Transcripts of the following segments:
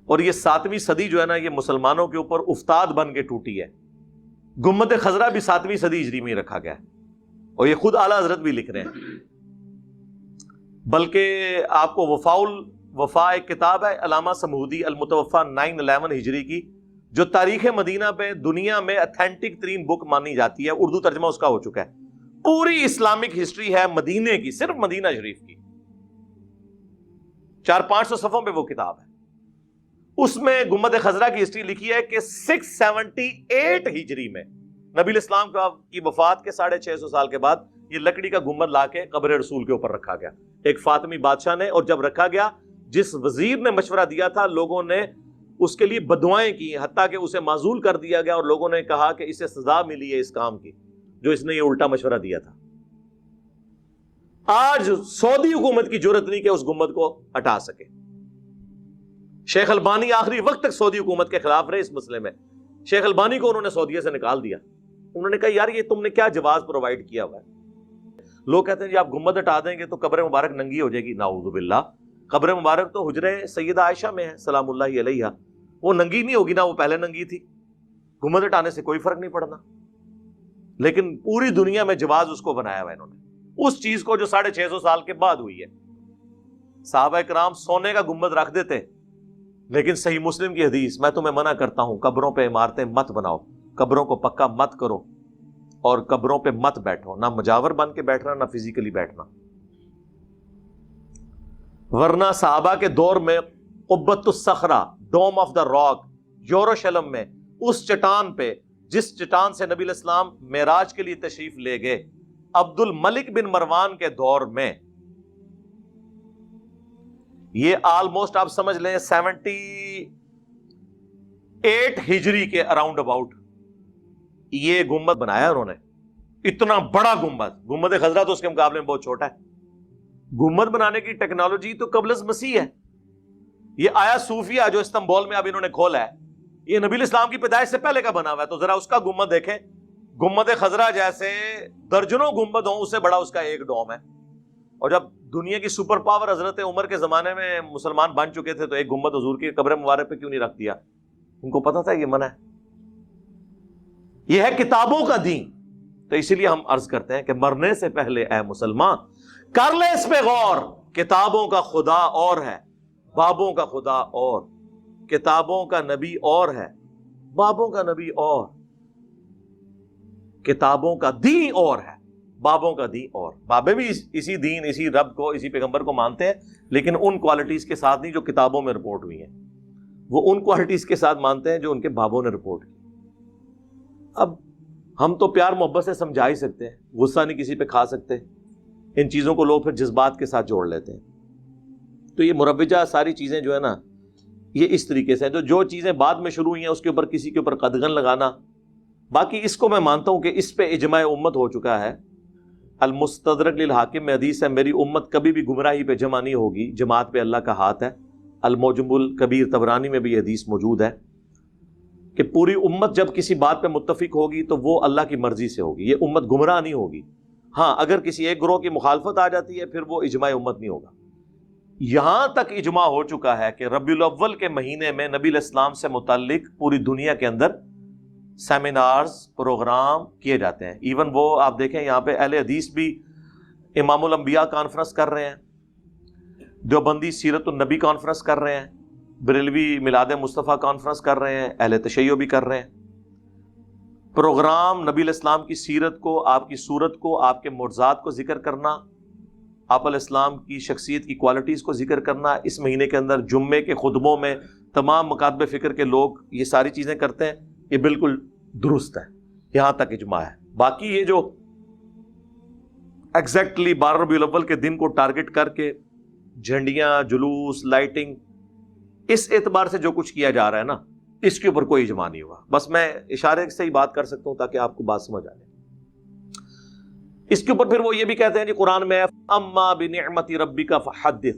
اور یہ 7ویں صدی جو ہے نا یہ مسلمانوں کے اوپر افتاد بن کے ٹوٹی ہے. گنبد خضرا بھی 7ویں صدی ہجری میں رکھا گیا ہے اور یہ خود اعلیٰ حضرت بھی لکھ رہے ہیں. بلکہ آپ کو وفا ایک کتاب ہے علامہ سمودی المتوفا 911 ہجری کی، جو تاریخ مدینہ پہ دنیا میں اتھینٹک ترین بک مانی جاتی ہے. اردو ترجمہ اس کا ہو چکا ہے. پوری اسلامک ہسٹری ہے مدینے کی، صرف مدینہ شریف کی. 400-500 صفحوں پہ وہ کتاب ہے. اس میں گنبد خضرا کی ہسٹری لکھی ہے کہ 678 ہجری میں نبی الاسلام کی وفات کے 650 سال کے بعد یہ لکڑی کا گنبد لا کے قبر رسول کے اوپر رکھا گیا ایک فاطمی بادشاہ نے. اور جب رکھا گیا، جس وزیر نے مشورہ دیا تھا، لوگوں نے اس کے لیے بددعائیں کی، حتیٰ کہ اسے معزول کر دیا گیا اور لوگوں نے کہا کہ اسے سزا ملی ہے اس کام کی جو اس نے یہ الٹا مشورہ دیا تھا. آج سعودی حکومت کی جرأت نہیں کہ اس گنبد کو ہٹا سکے. شیخ البانی آخری وقت تک سعودی حکومت کے خلاف رہے اس مسئلے میں. شیخ البانی کو انہوں نے سعودیہ سے نکال دیا. انہوں نے کہا یار یہ تم نے کیا جواز پرووائڈ کیا ہوا ہے. لوگ کہتے ہیں جی آپ گنبد ہٹا دیں گے تو قبر مبارک ننگی ہو جائے گی. نعوذ باللہ. قبر مبارک تو حجرے سیدہ عائشہ میں ہے سلام اللہ علیہ، وہ ننگی نہیں ہوگی نا، وہ پہلے ننگی تھی. گنبد ہٹانے سے کوئی فرق نہیں پڑنا. لیکن پوری دنیا میں جواز اس کو بنایا ہوا انہوں نے، اس چیز کو جو 650 سال کے بعد ہوئی ہے. صحابہ کرام سونے کا گنبد رکھ دیتے، لیکن صحیح مسلم کی حدیث، میں تمہیں منع کرتا ہوں قبروں پہ عمارتیں مت بناؤ، قبروں کو پکا مت کرو اور قبروں پہ مت بیٹھو، نہ مجاور بن کے بیٹھنا نہ فزیکلی بیٹھنا. ورنہ صحابہ کے دور میں قبۃ الصخرہ، ڈوم آف دا راک، یروشلم میں اس چٹان پہ جس چٹان سے نبی الاسلام معراج کے لیے تشریف لے گئے، عبد الملک بن مروان کے دور میں، یہ آلموسٹ آپ سمجھ لیں 78 ہجری کے اراؤنڈ اباؤٹ یہ گنبد بنایا انہوں نے. اتنا بڑا گنبد خضرا تو اس کے مقابلے میں بہت چھوٹا ہے. گنبد بنانے کی ٹیکنالوجی تو قبل از مسیح ہے. یہ آیا صوفیہ جو استنبول میں اب انہوں نے کھولا ہے، یہ نبی الاسلام کی پیدائش سے پہلے کا بنا ہوا ہے. تو ذرا اس کا گنبد دیکھیں. گنبد خضرا جیسے درجنوں گنبد ہوں، اس سے بڑا اس کا ایک ڈوم ہے. اور جب دنیا کی سپر پاور حضرت عمر کے زمانے میں مسلمان بن چکے تھے تو ایک گنبد حضور کی قبر مبارک پہ کیوں نہیں رکھ دیا؟ ان کو پتا تھا یہ منع ہے. یہ ہے کتابوں کا دین. تو اسی لیے ہم عرض کرتے ہیں کہ مرنے سے پہلے اے مسلمان کر لے اس پہ غور. کتابوں کا خدا اور ہے، بابوں کا خدا اور. کتابوں کا نبی اور ہے، بابوں کا نبی اور. کتابوں کا دین اور ہے، بابوں کا دین اور. بابے بھی اسی دین، اسی رب کو، اسی پیغمبر کو مانتے ہیں، لیکن ان کوالٹیز کے ساتھ نہیں جو کتابوں میں رپورٹ ہوئی ہیں. وہ ان کوالٹیز کے ساتھ مانتے ہیں جو ان کے بابوں نے رپورٹ کی. اب ہم تو پیار محبت سے سمجھا ہی سکتے ہیں، غصہ نہیں کسی پہ کھا سکتے. ان چیزوں کو لوگ پھر جذبات کے ساتھ جوڑ لیتے ہیں. تو یہ مروجہ ساری چیزیں جو ہے نا، یہ اس طریقے سے جو چیزیں بعد میں شروع ہوئی ہیں اس کے اوپر کسی کے اوپر قدغن لگانا. باقی اس کو میں مانتا ہوں کہ اس پہ اجماع امت ہو چکا ہے. المستدرک للحاکم میں حدیث ہے، میری امت کبھی بھی گمراہی پہ جمع نہیں ہوگی، جماعت پہ اللہ کا ہاتھ ہے. المعجم الکبیر طبرانی میں بھی یہ حدیث موجود ہے کہ پوری امت جب کسی بات پہ متفق ہوگی تو وہ اللہ کی مرضی سے ہوگی. یہ امت گمراہ نہیں ہوگی. ہاں اگر کسی ایک گروہ کی مخالفت آ جاتی ہے پھر وہ اجماع امت نہیں ہوگا. یہاں تک اجماع ہو چکا ہے کہ ربیع الاول کے مہینے میں نبی الاسلام سے متعلق پوری دنیا کے اندر سیمینارز، پروگرام کیے جاتے ہیں. ایون وہ آپ دیکھیں یہاں پہ اہل حدیث بھی امام الانبیاء کانفرنس کر رہے ہیں، دیوبندی سیرت النبی کانفرنس کر رہے ہیں، بریلوی میلاد مصطفیٰ کانفرنس کر رہے ہیں، اہل تشیع بھی کر رہے ہیں. پروگرام نبی الاسلام کی سیرت کو، آپ کی صورت کو، آپ کے معجزات کو ذکر کرنا، آپ علیہ السلام کی شخصیت کی کوالٹیز کو ذکر کرنا. اس مہینے کے اندر جمعے کے خطبوں میں تمام مکاتب فکر کے لوگ یہ ساری چیزیں کرتے ہیں. یہ بالکل درست ہے، یہاں تک اجماع ہے. باقی یہ جو ایگزیکٹلی 12 ربیع الاول کے دن کو ٹارگٹ کر کے جھنڈیاں، جلوس، لائٹنگ، اس اعتبار سے جو کچھ کیا جا رہا ہے نا، اس کے اوپر کوئی اجماع نہیں ہوا. بس میں اشارے سے ہی بات کر سکتا ہوں تاکہ آپ کو بات سمجھ آ جائے. اس کے اوپر پھر وہ یہ بھی کہتے ہیں جی قرآن میں اما بنعمت ربک فحدث،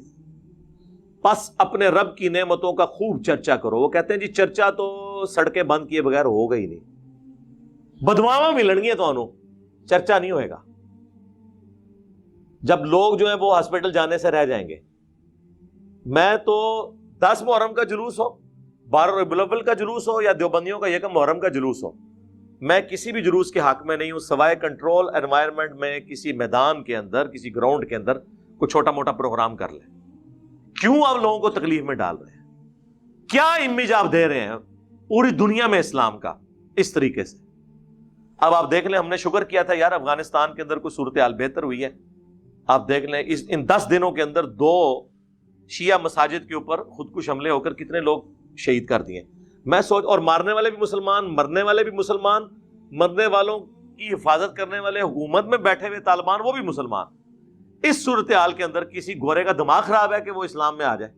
پس اپنے رب کی نعمتوں کا خوب چرچا کرو. وہ کہتے ہیں جی چرچا تو سڑکیں بند کیے بغیر ہوگا ہی نہیں. بددعاواں ملن گیا تو چرچا نہیں ہوئے گا. جب لوگ جو ہیں وہ ہاسپٹل جانے سے رہ جائیں گے. میں تو 10 محرم کا جلوس ہو 12 ربیع الاول کا جلوس ہو یا دیوبندیوں کا یکم محرم کا جلوس ہو، میں کسی بھی جلوس کے حق میں نہیں ہوں سوائے کنٹرول انوائرمنٹ میں کسی میدان کے اندر، کسی گراؤنڈ کے اندر کوئی چھوٹا موٹا پروگرام کر لیں۔ کیوں آپ لوگوں کو تکلیف میں ڈال رہے ہیں؟ کیا امیج آپ دے رہے ہیں پوری دنیا میں اسلام کا اس طریقے سے؟ اب آپ دیکھ لیں، ہم نے شکر کیا تھا یار افغانستان کے اندر کوئی صورتحال بہتر ہوئی ہے۔ آپ دیکھ لیں ان 10 دنوں کے اندر 2 شیعہ مساجد کے اوپر خودکش حملے ہو کر کتنے لوگ شہید کر دیے۔ میں سوچ، اور مارنے والے بھی مسلمان، مرنے والے بھی مسلمان، مرنے والوں کی حفاظت کرنے والے حکومت میں بیٹھے ہوئے طالبان وہ بھی مسلمان۔ اس صورتحال کے اندر کسی گورے کا دماغ خراب ہے کہ وہ اسلام میں آ جائے؟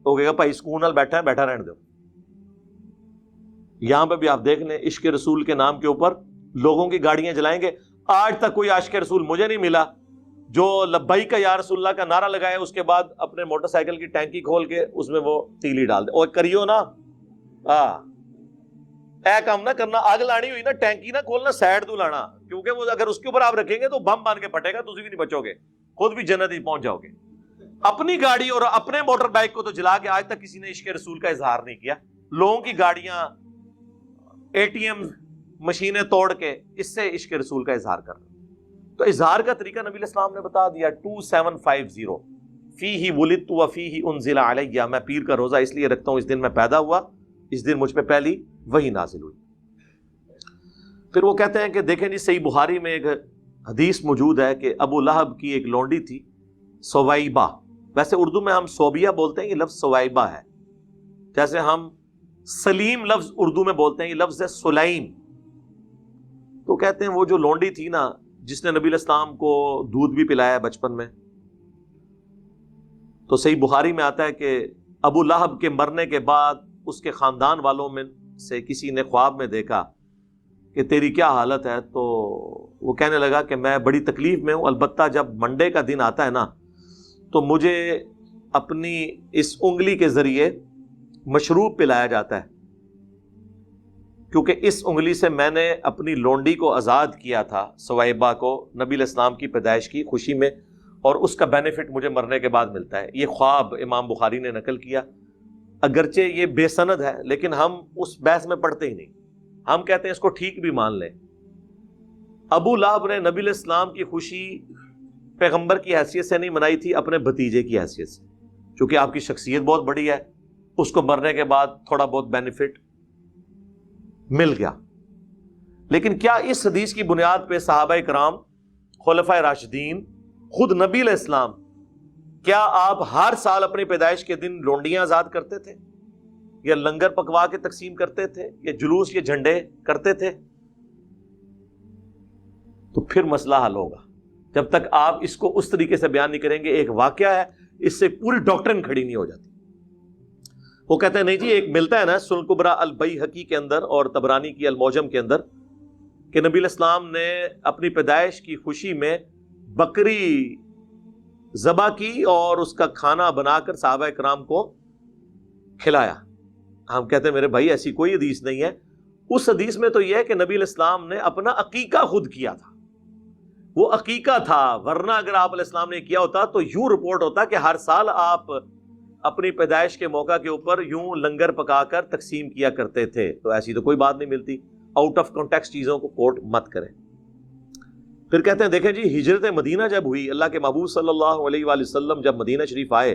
تو کہے گا بھائی سکون نال بیٹھا ہے، بیٹھا رہنے دو۔ یہاں پہ بھی آپ دیکھ لیں عشق رسول کے نام کے اوپر لوگوں کی گاڑیاں جلائیں گے۔ آج تک کوئی عاشق رسول مجھے نہیں ملا جو لبیک یا رسول اللہ کا نعرہ لگائے اس کے بعد اپنے موٹر سائیکل کی ٹینکی کھول کے اس میں وہ تیلی ڈال دے۔ اور کریو نا اے کام نہ کرنا، آگ لانی ہوئی نا ٹینکی نہ کھولنا، سائڈ تو لانا، کیونکہ وہ اگر اس کے اوپر آپ رکھیں گے تو بم بان کے پھٹے گا، تسی بھی نہیں بچو گے، خود بھی جنت ہی پہنچ جاؤ گے۔ اپنی گاڑی اور اپنے موٹر بائک کو تو جلا کے آج تک کسی نے عشق رسول کا اظہار نہیں کیا۔ لوگوں کی گاڑیاں، اے ٹی ایم مشینیں توڑ کے اس سے عشق رسول کا اظہار کر رہے۔ تو اظہار کا طریقہ نبی الاسلام نے بتا دیا۔ 2750 فیہ ولدت وفیہ انزل علیہ، میں پیر کا روزہ اس لیے رکھتا ہوں اس دن میں پیدا ہوا، اس دن مجھ پہ پہلی وحی نازل ہوئی۔ پھر وہ کہتے ہیں کہ دیکھیں جی صحیح بخاری میں ایک حدیث موجود ہے کہ ابو لہب کی ایک لونڈی تھی سویبہ، ویسے اردو میں ہم صوبیہ بولتے ہیں، یہ لفظ سویبہ ہے، جیسے ہم سلیم لفظ اردو میں بولتے ہیں، یہ لفظ ہے سلیم۔ تو کہتے ہیں وہ جو لونڈی تھی نا، جس نے نبی الاسلام کو دودھ بھی پلایا بچپن میں، تو صحیح بخاری میں آتا ہے کہ ابو لہب کے مرنے کے بعد اس کے خاندان والوں میں سے کسی نے خواب میں دیکھا کہ تیری کیا حالت ہے، تو وہ کہنے لگا کہ میں بڑی تکلیف میں ہوں، البتہ جب منڈے کا دن آتا ہے نا تو مجھے اپنی اس انگلی کے ذریعے مشروب پلایا جاتا ہے، کیونکہ اس انگلی سے میں نے اپنی لونڈی کو آزاد کیا تھا سویبہ کو نبی الاسلام کی پیدائش کی خوشی میں، اور اس کا بینیفٹ مجھے مرنے کے بعد ملتا ہے۔ یہ خواب امام بخاری نے نقل کیا، اگرچہ یہ بے سند ہے لیکن ہم اس بحث میں پڑھتے ہی نہیں، ہم کہتے ہیں اس کو ٹھیک بھی مان لیں۔ ابو لہب نے نبی الاسلام کی خوشی پیغمبر کی حیثیت سے نہیں منائی تھی، اپنے بھتیجے کی حیثیت سے، چونکہ آپ کی شخصیت بہت بڑی ہے، اس کو مرنے کے بعد تھوڑا بہت بینیفٹ مل گیا۔ لیکن کیا اس حدیث کی بنیاد پہ صحابہ کرام، خلفائے راشدین، خود نبی علیہ السلام، کیا آپ ہر سال اپنی پیدائش کے دن لونڈیاں آزاد کرتے تھے، یا لنگر پکوا کے تقسیم کرتے تھے، یا جلوس یا جھنڈے کرتے تھے؟ تو پھر مسئلہ حل ہوگا۔ جب تک آپ اس کو اس طریقے سے بیان نہیں کریں گے، ایک واقعہ ہے، اس سے پوری ڈاکٹرن کھڑی نہیں ہو جاتی۔ وہ کہتے ہیں نہیں جی، ایک ملتا ہے نا سنن کبریٰ البیہقی کے اندر اور طبرانی کی المعجم کے اندر کہ نبی الاسلام نے اپنی پیدائش کی خوشی میں بکری ذبح کی اور اس کا کھانا بنا کر صحابہ کرام کو کھلایا۔ ہم کہتے ہیں میرے بھائی ایسی کوئی حدیث نہیں ہے۔ اس حدیث میں تو یہ ہے کہ نبی علیہ السلام نے اپنا عقیقہ خود کیا تھا، وہ عقیقہ تھا، ورنہ اگر آپ علیہ السلام نے کیا ہوتا تو یوں رپورٹ ہوتا کہ ہر سال آپ اپنی پیدائش کے موقع کے اوپر یوں لنگر پکا کر تقسیم کیا کرتے تھے، تو ایسی تو کوئی بات نہیں ملتی۔ آؤٹ آف کانٹیکسٹ چیزوں کو کوٹ مت کریں۔ پھر کہتے ہیں دیکھیں جی، ہجرت مدینہ جب ہوئی، اللہ کے محبوب صلی اللہ علیہ وآلہ وسلم جب مدینہ شریف آئے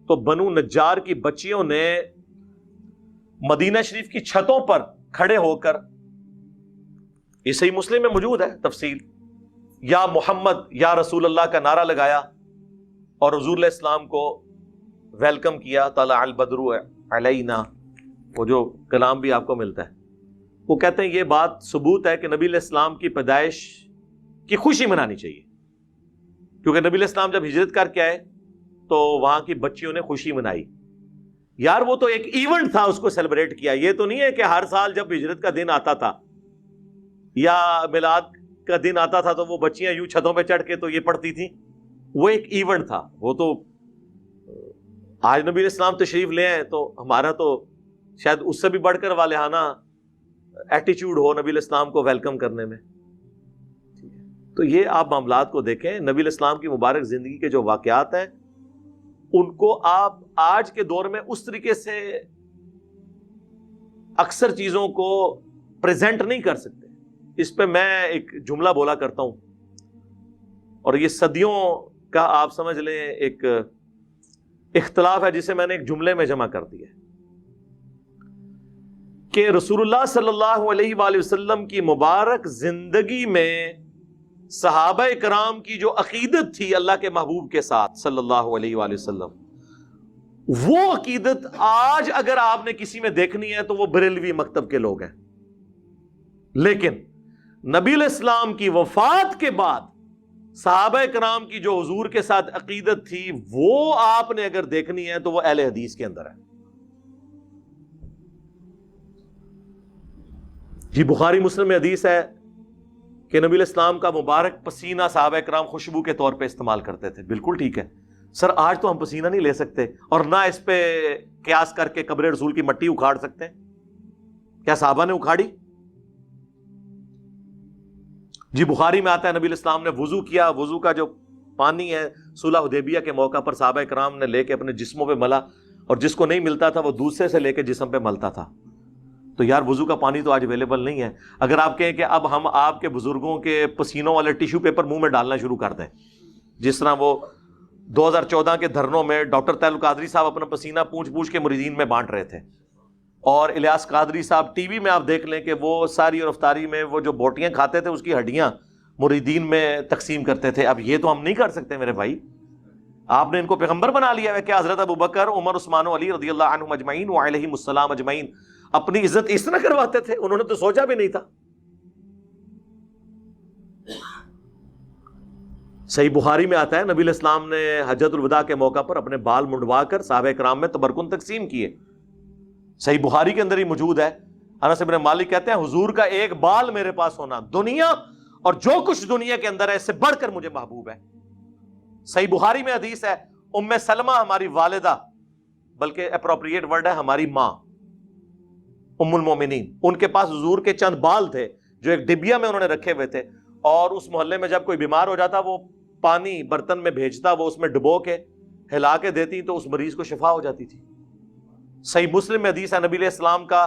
تو بنو نجار کی بچیوں نے مدینہ شریف کی چھتوں پر کھڑے ہو کر، یہ صحیح مسلم میں موجود ہے تفصیل، یا محمد یا رسول اللہ کا نعرہ لگایا اور حضور علیہ السلام کو ویلکم کیا، طلع البدر علینا، وہ جو کلام بھی آپ کو ملتا ہے۔ وہ کہتے ہیں یہ بات ثبوت ہے کہ نبی علیہ السلام کی پیدائش کی خوشی منانی چاہیے، کیونکہ نبی علیہ السلام جب ہجرت کر کے آئے تو وہاں کی بچیوں نے خوشی منائی۔ یار وہ تو ایک ایونٹ تھا، اس کو سیلیبریٹ کیا، یہ تو نہیں ہے کہ ہر سال جب ہجرت کا دن آتا تھا یا میلاد کا دن آتا تھا تو وہ بچیاں یوں چھتوں پہ چڑھ کے تو یہ پڑھتی تھیں۔ وہ ایک ایونٹ تھا۔ وہ تو آج نبی علیہ السلام تشریف لے آئے تو ہمارا تو شاید اس سے بھی بڑھ کر والہانہ ایٹیچیوڈ ہو نبی علیہ السلام کو ویلکم کرنے میں۔ تو یہ آپ معاملات کو دیکھیں، نبی علیہ السلام کی مبارک زندگی کے جو واقعات ہیں ان کو آپ آج کے دور میں اس طریقے سے اکثر چیزوں کو پریزنٹ نہیں کر سکتے. اس پہ میں ایک جملہ بولا کرتا ہوں, اور یہ صدیوں کا آپ سمجھ لیں ایک اختلاف ہے جسے میں نے ایک جملے میں جمع کر دیا کہ رسول اللہ صلی اللہ علیہ وآلہ وسلم کی مبارک زندگی میں صحابہ کرام کی جو عقیدت تھی اللہ کے محبوب کے ساتھ صلی اللہ علیہ وآلہ وسلم, وہ عقیدت آج اگر آپ نے کسی میں دیکھنی ہے تو وہ بریلوی مکتب کے لوگ ہیں. لیکن نبی علیہ السلام کی وفات کے بعد صحابہ کرام کی جو حضور کے ساتھ عقیدت تھی وہ آپ نے اگر دیکھنی ہے تو وہ اہل حدیث کے اندر ہے. جی بخاری مسلم میں حدیث ہے کہ نبی علیہ السلام کا مبارک پسینہ صحابہ کرام خوشبو کے طور پہ استعمال کرتے تھے. بالکل ٹھیک ہے سر, آج تو ہم پسینہ نہیں لے سکتے اور نہ اس پہ قیاس کر کے قبر رسول کی مٹی اکھاڑ سکتے. کیا صحابہ نے اکھاڑی؟ جی بخاری میں آتا ہے نبی علیہ السلام نے وضو کیا, وضو کا جو پانی ہے صلح حدیبیہ کے موقع پر صحابہ کرام نے لے کے اپنے جسموں پہ ملا, اور جس کو نہیں ملتا تھا وہ دوسرے سے لے کے جسم پہ ملتا تھا. تو یار وضو کا پانی تو آج اویلیبل نہیں ہے. اگر آپ کہیں کہ اب ہم آپ کے بزرگوں کے پسینوں والے ٹیشو پیپر منہ میں ڈالنا شروع کر دیں, جس طرح وہ 2014 کے دھرنوں میں ڈاکٹر طاہر القادری صاحب اپنا پسینہ پوچھ پوچھ کے مریدین میں بانٹ رہے تھے, اور الیاس قادری صاحب ٹی وی میں آپ دیکھ لیں کہ وہ ساری اور افطاری میں وہ جو بوٹیاں کھاتے تھے اس کی ہڈیاں مریدین میں تقسیم کرتے تھے. اب یہ تو ہم نہیں کر سکتے میرے بھائی, آپ نے ان کو پیغمبر بنا لیا ہے کہ حضرت ابوبکر, عمر, عثمان و علی رضی اللہ عنہم اجمعین وعلیہم السلام اجمعین اپنی عزت اس طرح کرواتے تھے, انہوں نے تو سوچا بھی نہیں تھا. صحیح بخاری میں آتا ہے نبی علیہ السلام نے حجۃ الوداع کے موقع پر اپنے بال منڈوا کر صحابہ کرام میں تبرکن تقسیم کیے. صحیح بخاری کے اندر ہی موجود ہے. انس بن مالک کہتے ہیں حضور کا ایک بال میرے پاس ہونا دنیا اور جو کچھ دنیا کے اندر ہے اس سے بڑھ کر مجھے محبوب ہے. صحیح بخاری میں حدیث ہے ام سلمہ ہماری والدہ, بلکہ اپروپریٹ ورڈ ہے ہماری ماں ام المومنین, ان کے پاس حضور کے چند بال تھے جو ایک ڈبیا میں انہوں نے رکھے ہوئے تھے, اور اس محلے میں جب کوئی بیمار ہو جاتا وہ پانی برتن میں بھیجتا, وہ اس میں ڈبو کے ہلا کے دیتی تو اس مریض کو شفا ہو جاتی تھی. صحیح مسلم میں حدیث ہے نبی علیہ السلام کا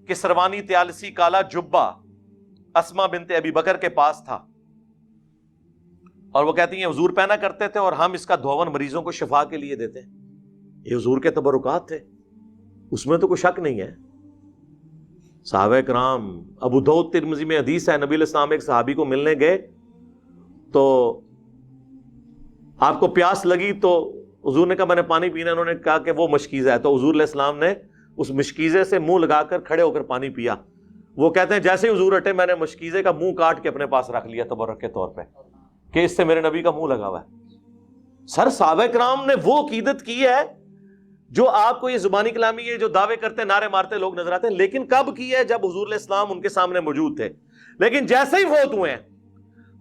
کسروانی طیالسی کالا جبہ اسما بنت ابی بکر کے پاس تھا, اور وہ کہتی ہیں حضور پہنا کرتے تھے اور ہم اس کا دھون مریضوں کو شفا کے لیے دیتے ہیں. یہ حضور کے تبرکات تھے, اس میں تو کوئی شک نہیں ہے. صحابہ کرام, ابو داؤد ترمذی میں حدیث ہے نبی علیہ السلام ایک صحابی کو ملنے گئے تو آپ کو پیاس لگی تو حضور نے کہا میں نے پانی پینا, انہوں نے کہا کہ وہ مشکیزہ ہے, تو حضور علیہ السلام نے اس مشکیزے سے منہ لگا کر کھڑے ہو کر پانی پیا. وہ کہتے ہیں جیسے ہی حضور ہٹے میں نے مشکیزے کا منہ کاٹ کے اپنے پاس رکھ لیا تبرک کے طور پہ کہ اس سے میرے نبی کا منہ لگا ہوا ہے. سر صحابہ کرام نے وہ عقیدت کی ہے جو آپ کو یہ زبانی کلامی یہ جو دعوے کرتے نعرے مارتے لوگ نظر آتے ہیں, لیکن کب کی ہے جب حضور علیہ السلام ان کے سامنے موجود تھے. لیکن جیسے ہی فوت ہوئے ہیں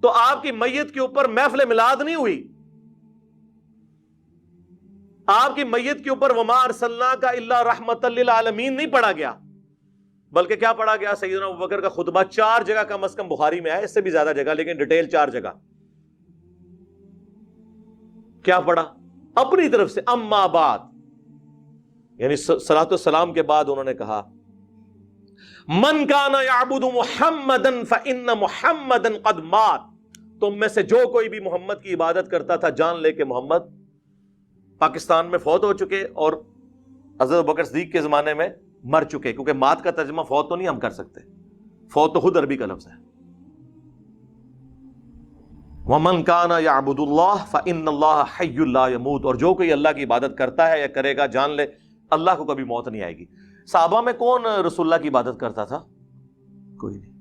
تو آپ کی میت کے اوپر محفل میلاد نہیں ہوئی, آپ کی میت کے اوپر وما ارسلناک الا رحمۃ للعالمین نہیں پڑھا گیا, بلکہ کیا پڑھا گیا؟ سیدنا ابوبکر کا خطبہ 4 جگہ کم از کم بخاری میں ہے, اس سے بھی زیادہ جگہ لیکن ڈیٹیل 4 جگہ. کیا پڑھا؟ اپنی طرف سے اما بعد, یعنی صلاۃ والسلام کے بعد انہوں نے کہا من کان یعبد محمدا فان محمدا قد مات, تم میں سے جو کوئی بھی محمد کی عبادت کرتا تھا جان لے کہ محمد پاکستان میں فوت ہو چکے اور حضرت ابوبکر صدیق کے زمانے میں مر چکے, کیونکہ مات کا ترجمہ فوت تو نہیں ہم کر سکتے, فوت تو خود عربی کا لفظ ہے. وَمَنْ كَانَ يَعْبُدُ اللَّهَ فَإِنَّ اللَّهَ حَيٌّ لَا يَمُوتُ, اور جو کوئی اللہ کی عبادت کرتا ہے یا کرے گا جان لے اللہ کو کبھی موت نہیں آئے گی. صحابہ میں کون رسول اللہ کی عبادت کرتا تھا؟ کوئی نہیں.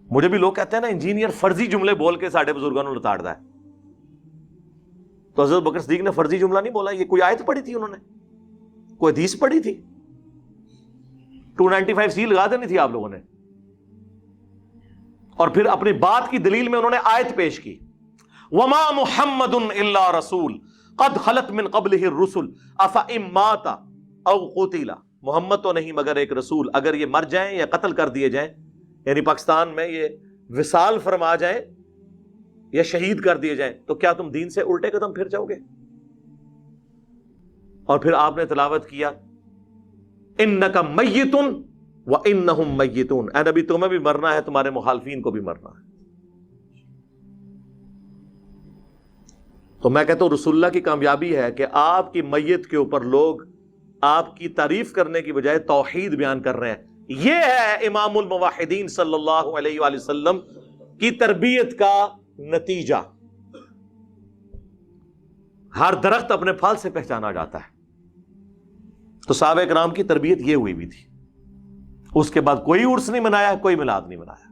مجھے بھی لوگ کہتے ہیں نا انجینئر فرضی جملے بول کے ساڈے بزرگوں نے لتاڑ دا ہے, تو حضرت بکر صدیق نے فرضی جملہ نہیں بولا, یہ کوئی آیت پڑھی تھی انہوں نے, کوئی حدیث پڑھی تھی, 295C لگا دینی تھی آپ لوگوں نے. اور پھر اپنی بات کی دلیل میں انہوں نے آیت پیش کی وما محمد الا رسول قد خلت من قبلہ الرسل افئن مات او قتل, محمد تو نہیں مگر ایک رسول, اگر یہ مر جائیں یا قتل کر دیے جائیں, یعنی پاکستان میں یہ وصال فرما جائیں یا شہید کر دیے جائیں, تو کیا تم دین سے الٹے قدم پھر جاؤ گے؟ اور پھر آپ نے تلاوت کیا انک میت وَإِنَّهُمْ مَيِّتُونَ، اے نبی تمہیں بھی مرنا ہے، تمہارے مخالفین کو بھی مرنا ہے۔ تو میں کہتا ہوں رسول اللہ کی کامیابی ہے کہ آپ کی میت کے اوپر لوگ آپ کی تعریف کرنے کی بجائے توحید بیان کر رہے ہیں۔ یہ ہے امام الموحدین صلی اللہ علیہ وآلہ وسلم کی تربیت کا نتیجہ۔ ہر درخت اپنے پھل سے پہچانا جاتا ہے۔ تو صحابہ کرام کی تربیت یہ ہوئی بھی تھی۔ اس کے بعد کوئی عرس نہیں منایا، کوئی میلاد نہیں منایا۔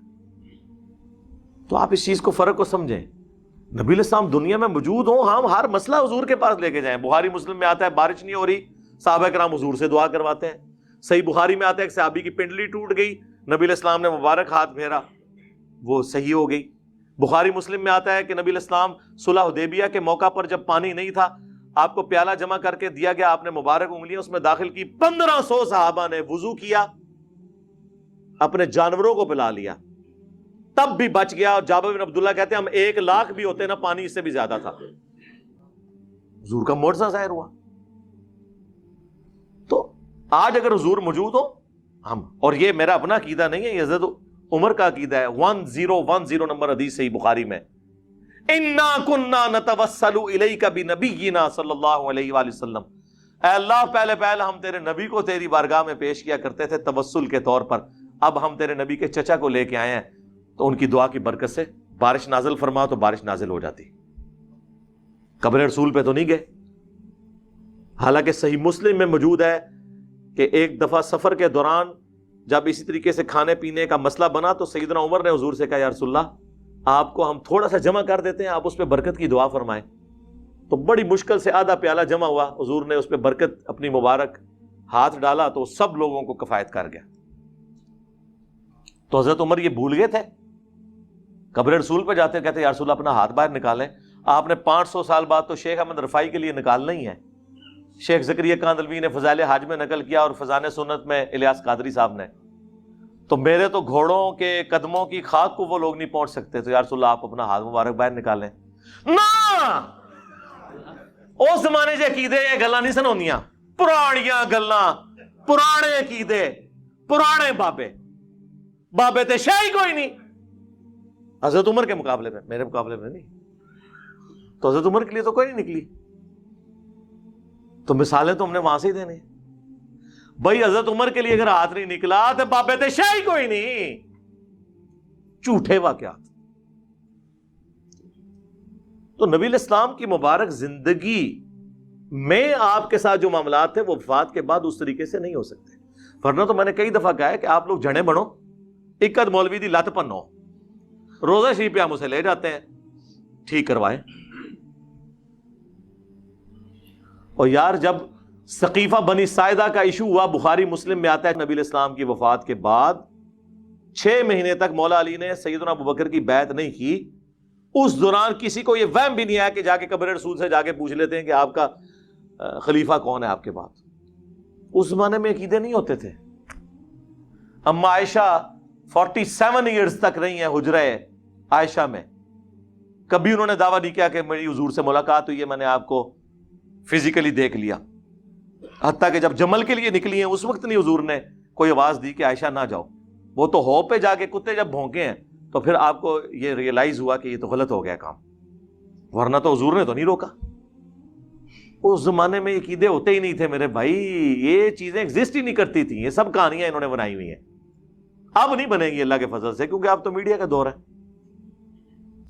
تو آپ اس چیز کو، فرق کو سمجھیں۔ نبی علیہ السلام دنیا میں موجود ہوں، ہم ہر مسئلہ حضور کے پاس لے کے جائیں۔ بخاری مسلم میں آتا ہے بارش نہیں ہو رہی، صحابہ کرام حضور سے دعا کرواتے ہیں۔ صحیح بخاری میں آتا ہے کہ صحابی کی پنڈلی ٹوٹ گئی، نبی علیہ السلام نے مبارک ہاتھ پھیرا، وہ صحیح ہو گئی۔ بخاری مسلم میں آتا ہے کہ نبی علیہ السلام صلح حدیبیہ کے موقع پر جب پانی نہیں تھا، آپ کو پیالہ جمع کر کے دیا گیا، آپ نے مبارک انگلیاں اس میں داخل کی، 1500 صحابہ نے وضو کیا، اپنے جانوروں کو پلا لیا، تب بھی بچ گیا۔ اور جابر بن عبداللہ کہتے ہیں ہم 1,00,000 بھی ہوتے نا، پانی اس سے بھی زیادہ تھا۔ حضور کا معجزہ ظاہر ہوا۔ تو آج اگر حضور موجود ہو ہم، اور یہ میرا اپنا عقیدہ نہیں ہے، یہ حضرت عمر کا عقیدہ ہے، 1010 نمبر حدیث صحیح بخاری میں، اِنَّا كُنَّا نَتَوَسَّلُ إِلَيْكَ بِنَبِيِّنَا صلی اللہ علیہ وآلہ وسلم، اے اللہ پہلے ہم تیرے نبی کو تیری بارگاہ میں پیش کیا کرتے تھے توسل کے طور پر، اب ہم تیرے نبی کے چچا کو لے کے آئے ہیں، تو ان کی دعا کی برکت سے بارش نازل فرما، تو بارش نازل ہو جاتی۔ قبر رسول پہ تو نہیں گئے۔ حالانکہ صحیح مسلم میں موجود ہے کہ ایک دفعہ سفر کے دوران جب اسی طریقے سے کھانے پینے کا مسئلہ بنا تو سیدنا عمر نے حضور سے کہا یا رسول اللہ آپ کو ہم تھوڑا سا جمع کر دیتے ہیں، آپ اس پہ برکت کی دعا فرمائیں۔ تو بڑی مشکل سے آدھا پیالہ جمع ہوا، حضور نے اس پہ برکت اپنی مبارک ہاتھ ڈالا تو سب لوگوں کو کفایت کر گیا۔ تو حضرت عمر یہ بھول گئے تھے، قبر رسول پہ جاتے کہتے یا رسول اللہ اپنا ہاتھ باہر نکالیں۔ آپ نے 500 سال بعد تو شیخ احمد رفاعی کے لیے نکالنا ہی ہے۔ شیخ زکریا کاندلوی نے فضائل حج میں نقل کیا، اور فضائل سنت میں الیاس قادری صاحب نے۔ تو میرے تو گھوڑوں کے قدموں کی خاک کو وہ لوگ نہیں پہنچ سکتے، تو یا رسول اللہ آپ اپنا ہاتھ مبارک باہر نکالیں۔ نہ، اس زمانے سے عقیدے یہ گلاں نہیں سنونیاں، پرانیاں گلاں، پرانے عقیدے، پرانے بابے تے شاہی کوئی نہیں۔ حضرت عمر کے مقابلے میں، میرے مقابلے میں نہیں۔ تو حضرت عمر کے لیے تو کوئی نہیں نکلی۔ تو مثالیں تو ہم نے وہاں سے ہی دینے ہیں۔ بھائی حضرت عمر کے لیے اگر ہاتھ نہیں نکلا تو بابے تے شاہی کوئی نہیں، جھوٹے واقعات۔ تو نبی علیہ السلام کی مبارک زندگی میں آپ کے ساتھ جو معاملات تھے وہ وفات کے بعد اس طریقے سے نہیں ہو سکتے۔ ورنہ تو میں نے کئی دفعہ کہا ہے کہ آپ لوگ جھڑے بنو، اکد مولوی دی لت پنو، روزہ شریف پہ ہم اسے لے جاتے ہیں، ٹھیک کروائیں۔ اور یار جب سقیفہ بنی ساعدہ کا ایشو ہوا، بخاری مسلم میں آتا ہے نبی علیہ السلام کی وفات کے بعد 6 مہینے تک مولا علی نے سیدنا ابوبکر کی بیعت نہیں کی۔ اس دوران کسی کو یہ وہم بھی نہیں آیا کہ جا کے قبر رسول سے جا کے پوچھ لیتے ہیں کہ آپ کا خلیفہ کون ہے آپ کے بعد۔ اس زمانے میں عقیدے نہیں ہوتے تھے۔ اما عائشہ 47 ایئرز تک رہی ہیں حجرہ عائشہ میں، کبھی انہوں نے دعویٰ نہیں کیا کہ میری حضور سے ملاقات ہوئی ہے، میں نے آپ کو فزیکلی دیکھ لیا۔ حتیٰ کہ جب جمل کے لیے نکلی ہیں اس وقت نہیں حضور نے کوئی آواز دی کہ عائشہ نہ جاؤ، وہ تو ہو پہ جا کے کتے جب بھونکے ہیں تو پھر آپ کو یہ ریئلائز ہوا کہ یہ تو غلط ہو گیا کام، ورنہ تو حضور نے تو نہیں روکا۔ اس زمانے میں عقیدے ہوتے ہی نہیں تھے میرے بھائی، یہ چیزیں ایگزسٹ ہی نہیں کرتی تھیں، یہ سب کہانیاں انہوں نے بنائی ہوئی ہیں۔ اب نہیں بنے گی اللہ کے فضل سے، کیونکہ اب تو میڈیا کا دور ہے۔